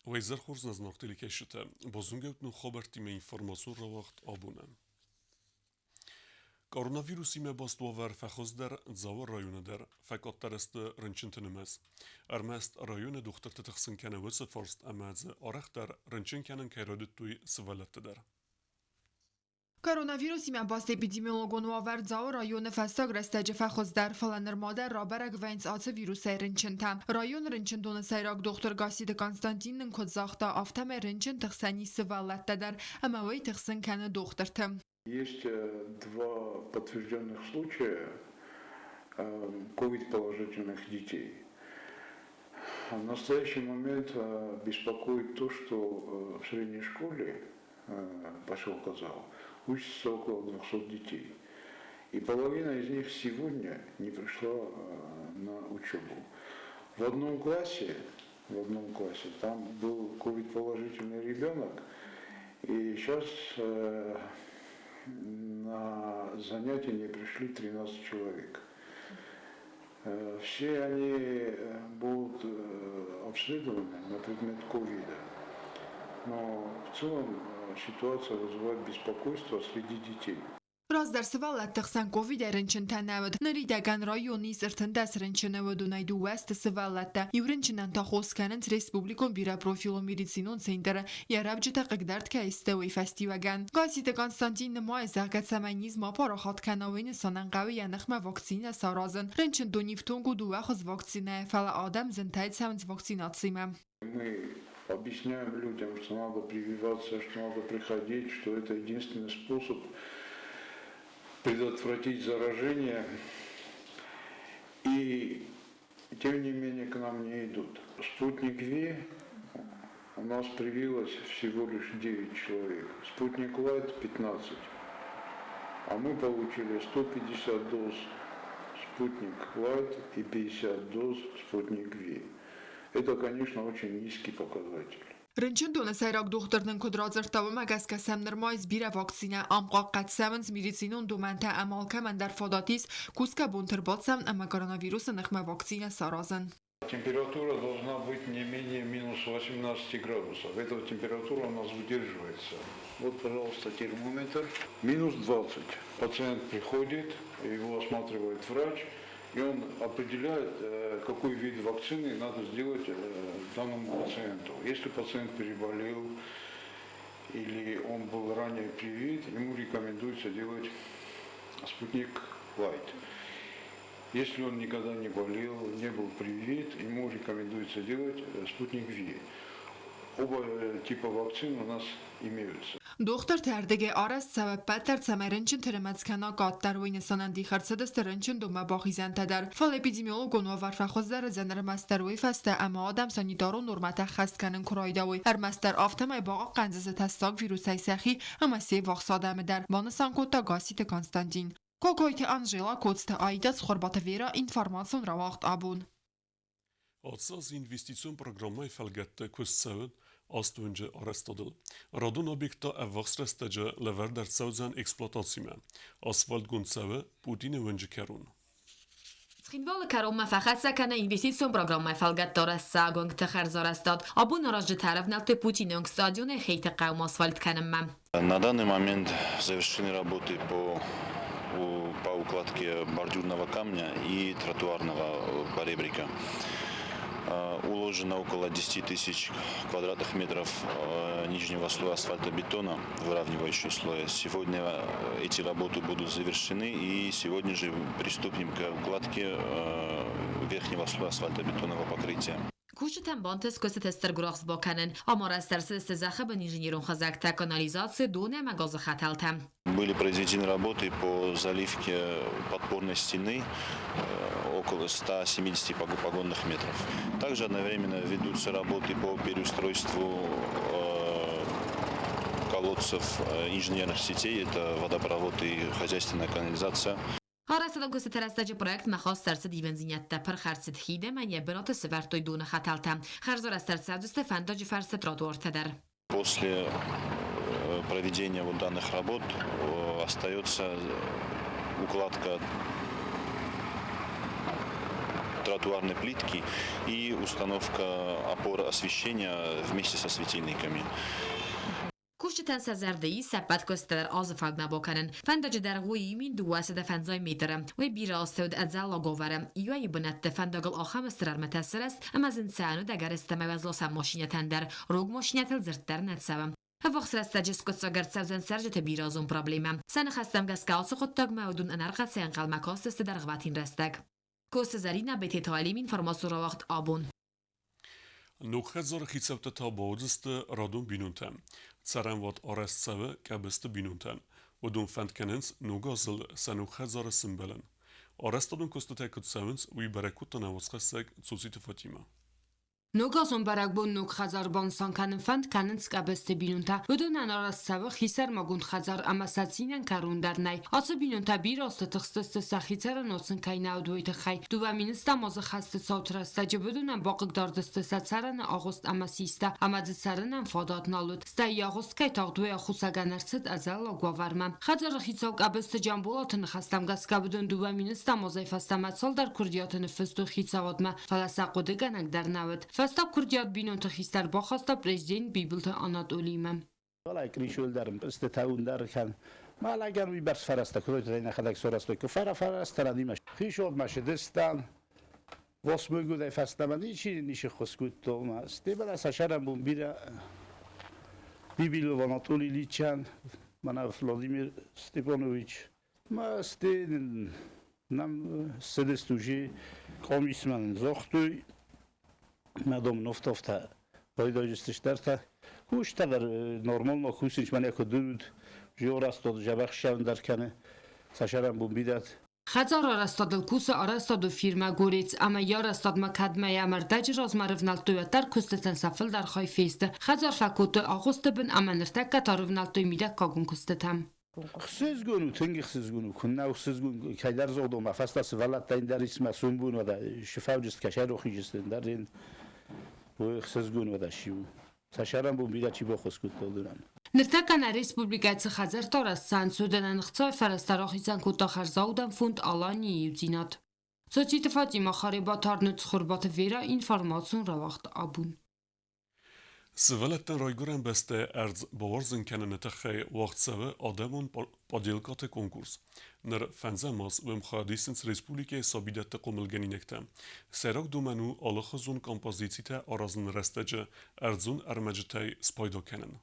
Wayzer Horz az naqtili şite bozunget nu xabertime informasyon ravaqt abune. Koronavirusi me bastover fexozder zavor rayonu der fakat terest rınçıntinimiz. Ermest rayonu doktor tıxsın kene vese farst amaz araxter rınçın kenen kayraduttuy sıvalet der. Koronavirusi me bast epidemiologon aver zao rayon festag restece fexozder falaner mader raberek vens atse virusay rınçıntem. Rayon rınçındonu sayrak doktor Gaside Konstantin'nin kodzaxta aftame rınçın tıxsani sıvalet der ama vay tıxsın kene doktortem. Есть два подтвержденных случая ковид-положительных детей. В настоящий момент беспокоит то, что в средней школе поселка Зау учится около 200 детей. И половина из них сегодня не пришла на учебу. В одном классе там был ковид-положительный ребенок, и сейчас на занятия не пришли 13 человек. Все они будут обследованы на предмет ковида. Но в целом ситуация вызывает беспокойство среди детей. Raz der sıvalet tıxsan covid rınçınten neved. Nari degan rayoni sırtındes rınçınevedu naydu west sıvalette. Yvrınçınen ta xoskanent Respublikon bira profilo medicinon sendere. Yarabcıta qıgdart ka istevi festivagan. Gasite Konstantin nemay zahgat semenizma paraxat kanavini sanan qavi yanıxma vaksine sarazın. Rınçın doniftongu duvaxız vaksine fala adam zintayt samens vakcinatsime. Мы объясняем людям, что надо прививаться, что надо приходить, что это единственный способ предотвратить заражение. И тем не менее к нам не идут. Спутник Ви у нас привилось всего лишь 9 человек. Спутник Лайт 15. А мы получили 150 доз Спутник Лайт и 50 доз Спутник Ви. Это, конечно, очень nizkий показатель. Rınçın donu sayrak doktorun kodrazırtavı magaska semnirmayz bira vaksine amqa qatsamens medicinon domenta amal kamender fodatis kuska bunterbotsam ama koronavirusa nıxma vaksine sarazın. Температура должна быть не менее минус 18 градусов. Эта температура у нас выдерживается. Вот, пожалуйста, термометр. Минус 20. Пациент приходит, его осматривает врач, и он определяет, какой вид вакцины надо сделать данному пациенту. Если пациент переболел или он был ранее привит, ему рекомендуется делать спутник Лайт. Если он никогда не болел, не был привит, ему рекомендуется делать спутник Ви. Оба типа вакцин у нас имеются. Doktor terdege aras sebep tertseme rınçın teremezkena qattar ve insanan dixartsedes rınçın doma baxizenteder. Fal epidemiologon ve varfaxozlar zener master ve feste ama adam sanitaro normata xastkanin kurayda ve her master aftamay bağa qanzısı testak virusay saxi ama se vaxsadam der. Banısan kota Gasite Konstantin. Kokoyti Angela Kotste Aidat xorbatı vera informasyon ravaqt abun. Atsaz investisyon programı felgette kussevet ast önce arrestadıl. Radon objekta evvaks restece lever der savzan eksploatasyme. Asfalt gunseve Putin önce kerun. Skinval karom faqat sakana investitsiyon programı falgatdor sagung txarzarastad. Abu naraj tarafnalty Putinong stadione xeyte qawm asfalt kanemmam. На данный момент завершены работы по укладке бордюрного камня и тротуарного поребрика. Уложено около 10 тысяч квадратных метров нижнего слоя асфальтобетона, выравнивающего слоя. Сегодня эти работы будут завершены, и сегодня же приступим к укладке верхнего слоя асфальтобетонного покрытия. Кушетен бантес костестер грахс баканен, амар از ترس استزاخب инженерон хазакта канализации доне магазы хаталтам. Были произведены работы по заливке подпорной стены около 170 погонных метров. Также одновременно ведутся работы по переустройству колодцев инженерных сетей, это водопровод и хозяйственная канализация. Arasından gösteresteci proyekt maxas tersi divenzinyette per xersit xide men yebinat severtoy dune xataltam. Xerzor estertsad Stefan ферсет радуортедер. После проведения вот данных работ остается укладка тротуарной плитки и установка опор освещения вместе со светильниками. Kuşçutan sezerdeyi sepet kösteler azı fagna bokanın. Fendacı derguyi min duası da fenzay metre. Ve bir astöd edzalla govere. Yuayı bunette fendagıl aham ısrar metesseres. Ama zinsanu da garisteme vezlosan moşinyetender. Rog moşinyetel zırtler netsevem. هفوق سرسته جسکت ساگرد سوزن سرجت بیرازون پرابلیمم. سن خستم گسکاوس خود تاگ مودون انرقت سین قلمه کاست در غواتین رستگ. کوست زرینه به تیتالیم اینفرماسو را وقت آبون. Nokhetzar chicevte ta baudeste radun binuntem. Ceren vat arestceve kebeste binuntem. Odun fentkenens nogazil se nokhetzar simbelen. Arestadun kostete kutsevens ui berekuta nevoscheseg cusite Fatima. Նոգազոն բարագբոն նոգ խազար բանսանքանն ֆանդ կաննց կաբստե բինունտա ոդոնան արասավը խիսար մագուն խազար ամասացինն կարունդարնայ ացը բինունտա բիր ոստտխստստը սախիցերը նոցն կայնաուդույթը խայ դուվամինստա մոզը խաստը սոտրաստա ջբոդոնան բակկ դարդստը սացարան աղոստ ամասիստա ամաձսարնան ֆոդատնալուտ ստա յաղոստ կայ տաղդուե խուսագանարցդ ազալո գովարմա խազարը խիցով կաբստը ջամբոլոթն խաստամ գասկաբդոն դուվամինստա մոզայ ֆաստամացol դար քուրդիոթն ֆստու խիցավոդմա ֆալասակոդը գանակ դարնավդ Fasta Kurdiyat binonta xistar baxasta prezident Bibulta Anatoliyem. Vallahi krişol derim, işte taun derken, mala gel bir bers ferasta, kroyt reyne kadar sorasto ki ferasta dimeş. Krişol maşı destan, vosmögü de festamani için işi xoskut tolma. Stebela saşaram bu bir Bibil Anatoliyliçen, bana Vladimir Stepanoviç. Ma stenin nam sedestuji komismen zoxtu. Madom noftofta poydojistishtarta hushtalar normalno husinch man jako dud jorastod jabakhshan darkane sasharam bu bidat Խազար արաստադլ կուսը արաստադու ֆիրմա գորից ամա յարաստադ մակադմայ ամարտաջ ռազմարվնալ տույատար կուստետեն սաֆլ դար խայ ֆեստը խազար ֆակոտը աղոստը բն ամանրտակ կատարվնալ տույ միդակ կագուն կուստետամ Siz günü, tengihsiz günü, kunnavsiz gün, kaylar zogdum, afastası valat da indar isme sunbun ve da şifavcist kaşar okuyucustin darin bu siz gün ve da şiv. Saşaram bu bir açı bokhus kutluduran. Նրտական ռեսպուբլիկայցը խազար տորաս սանցուդենան խծոյ ֆարաստարոխիցան կուտախար զաուդան ֆունդ ալանի յուձինատ։ Ծոցիտը Ֆատիմա խարիբաթարնը ծխորբաթը վերա ինֆորմացիոն ռավախտ աբուն։ Siveletten rajgoren beste erz bavarzen kenenete xey waqtseve adamon padilkate konkurs. Ner fenzemas vim xadisins Respublike sabidette komilgeninekte. Serak domenu alahazun kompozicite arazın restece erzun ermecitey spaydo kenen.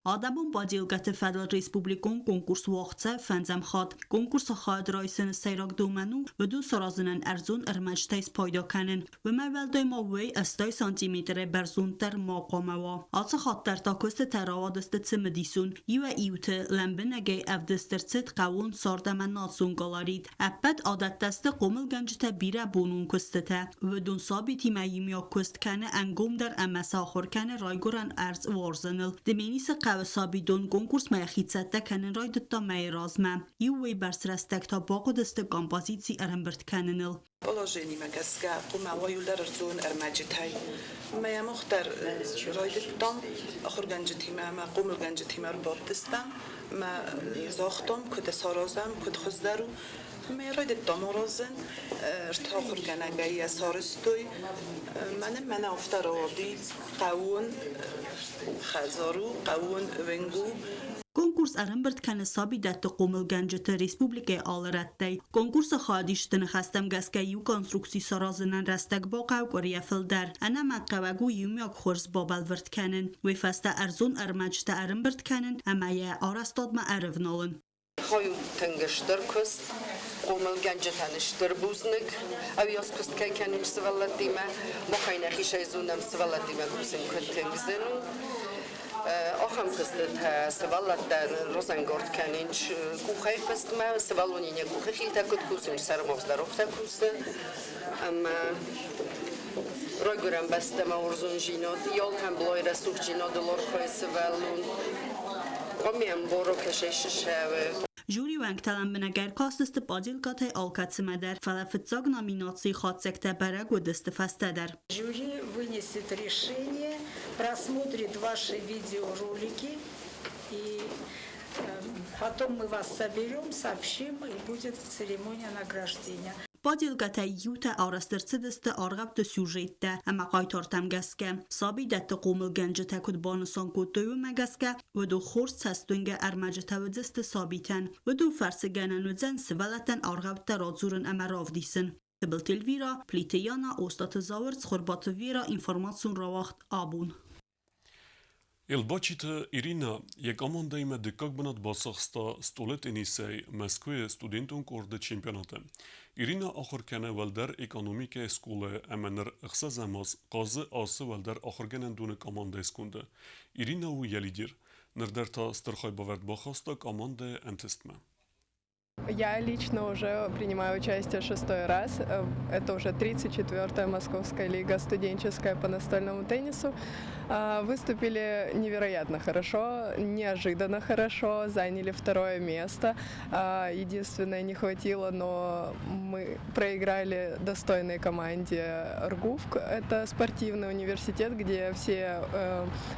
Adamon badilgate Federal Respublikon konkurs waqtsa fenzem xad konkursa xad raysen seyrak domenu ve du sarazının erzun ermecteys payda kenen ve mevvelday mavvey estay santimetre berzun ter maqameva. Atsa xad ter takoste teravadeste tsimedisun iwe iute lembenege evdestertset qawun sardamen natsun galarit. Eppet adetteste qomil gencite bire bonun kustete ve dun sabiti meyimya kust kene engom der emmesakhor kene raygoran erz warzenil. Demenise و سابیدون کنکورس میخیزده کنن رای دتا میرازمه یوی برسرستک تا باقو دست کامپازیسی ارمبرد کننل Положение магаска кума юлдар зон армаджитай мая мохтар райдтам ахурганжитима ма кумулганжитима бобдистам ма зохтом куд сарозам куд хуздару ма райдтам розен ارتا خورگانگایی سارستوی من افتراضی قوون خزارو قوون ونگو Konkurs ارمبرد کنه سابیدت قومل گنجت ریسپوبلیک آلرتی konkurs خادیشتن خستم گسکه یو کنسترکسی سرازنن رستک با قوقری فلدر انا مقوگو یومیاک خورز بابل ورد کنن و فسته ارزون ارمجت ارمبرد کنن اما یه آرستاد ما ارفنالن خواهی تنگشتر کست قومل گنجتنشتر بوزنگ اویاس کست که کنیش سوالتیمه مخاین خیشه زونم سوالتیمه بوزن کنتنگزنو آخام کستت سوالت در روزنگارد کنینچ کوخای کست ما سوالونینه کوخی خیلی تکت کوسنچ سرماز در افته کوسته اما رای گرم بسته ما ارزون جیناد یال هم بلای رسوخ جیناد لار خواه سوالون قمیم بارو کشش شوه جوری ونگتلن بنگر کاستست بادیلگات алкацыма der фалафитцаг номинации хатсекте берег و дست фасте der. Жюри вынесет решение, просмотрит ваши видеоролики и потом мы вас соберем, сообщим и будет церемония награждения. Badilgata yuta arastırçıdıstı argabda süjette ama qaytartam gaske. Sabi datta qomul gence kud banusan kutuyu magaske ve do khurs sastunga armajta vedziste sabiten ve do farsi ganan vedzen sivalatan argabda razurun ama ravdisin. Tibeltil vira, plitejana ostat zavrc khurbat vira informacion rawacht abun. Елбачите Ирина je команда има дека бънат басахста столетен исей Москве студентун корде чемпионата. Ирина ахыркане валдар економика скуле аменер ixsazamos qazı ası valdar ахыргенен дуны команда искунде. Ирина у ялидир. Нердерта стархай бавард бахаста команда антестма. Я лично уже принимаю участие 6-й раз. Это уже 34-я Московская лига студенческая по настольному теннису. Выступили невероятно хорошо, неожиданно хорошо, заняли 2-е место. Единственное, не хватило, но мы проиграли достойной команде РГУФК. Это спортивный университет, где все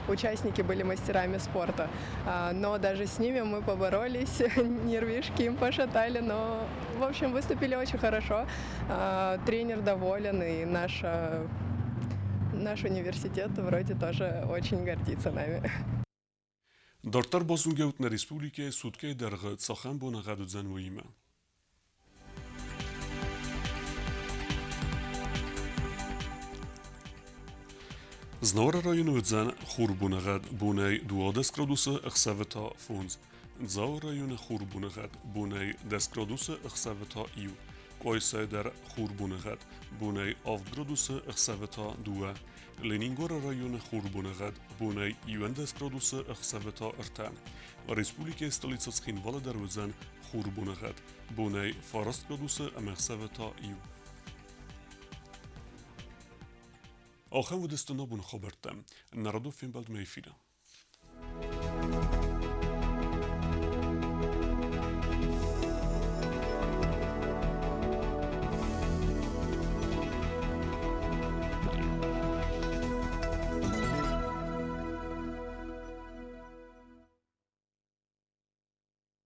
участники были мастерами спорта. Но даже с ними мы поборолись, нервишки им пошатали, но, в общем, выступили очень хорошо. Тренер доволен, и наш университет вроде тоже очень гордится нами. Дартар базунгеутна республике суткей дерғы цахан бона гадудзан вуима. Znora rajonu dzan хуrbунагад буней 20 градуса ixsaveta фунз. Dzau rajonu хуrbунагад буней 10 градуса ixsaveta iu. Qoysa der хуrbунагад буней 10 градуса ixsaveta dua. Leningora rajonu хуrbунагад буней 11 градуса ixsaveta irta. Республика столица Схинвала der dzan хуrbунагад буней 40 градуса ixsaveta iu. آخر ودستنا بون خبرتم. نردو فیلم بلد میفیده.